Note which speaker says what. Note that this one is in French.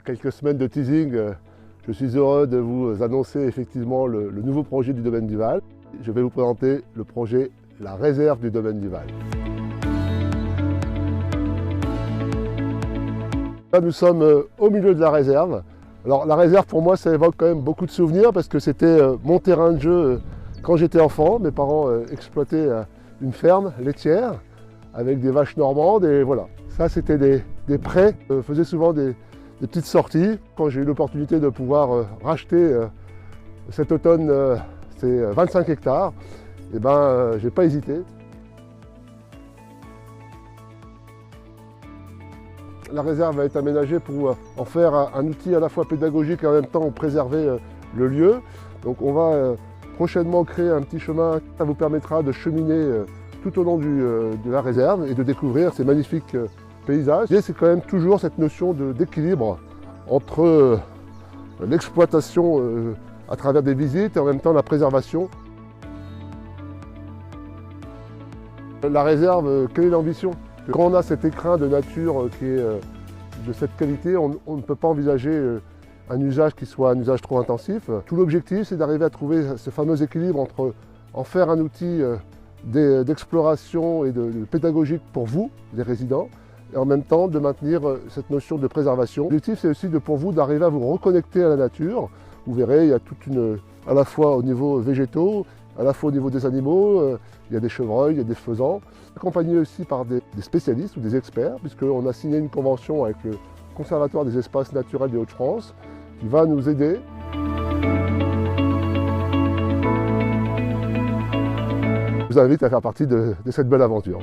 Speaker 1: quelques semaines de teasing, je suis heureux de vous annoncer effectivement le nouveau projet du domaine du Val. Je vais vous présenter le projet La Réserve du domaine du Val. Là, nous sommes au milieu de la réserve. Alors la réserve pour moi ça évoque quand même beaucoup de souvenirs parce que c'était mon terrain de jeu quand j'étais enfant. Mes parents exploitaient une ferme laitière avec des vaches normandes et voilà. Ça c'était des prés, faisaient souvent des petites sorties. Quand j'ai eu l'opportunité de pouvoir racheter cet automne ces 25 hectares, et ben j'ai pas hésité. La réserve va être aménagée pour en faire un outil à la fois pédagogique et en même temps préserver le lieu. Donc on va prochainement créer un petit chemin. Ça vous permettra de cheminer tout au long de la réserve et de découvrir ces magnifiques paysages. Et c'est quand même toujours cette notion d'équilibre entre l'exploitation à travers des visites et en même temps la préservation. La réserve, quelle est l'ambition ? Quand on a cet écrin de nature qui est de cette qualité, on ne peut pas envisager un usage qui soit un usage trop intensif. Tout l'objectif, c'est d'arriver à trouver ce fameux équilibre entre en faire un outil d'exploration et de pédagogique pour vous, les résidents, et en même temps de maintenir cette notion de préservation. L'objectif, c'est aussi pour vous d'arriver à vous reconnecter à la nature. Vous verrez, il y a toute à la fois au niveau végétaux, à la fois au niveau des animaux, il y a des chevreuils, il y a des faisans, accompagnés aussi par des spécialistes ou des experts, puisqu'on a signé une convention avec le Conservatoire des espaces naturels des Hauts-de-France, qui va nous aider. Je vous invite à faire partie de cette belle aventure.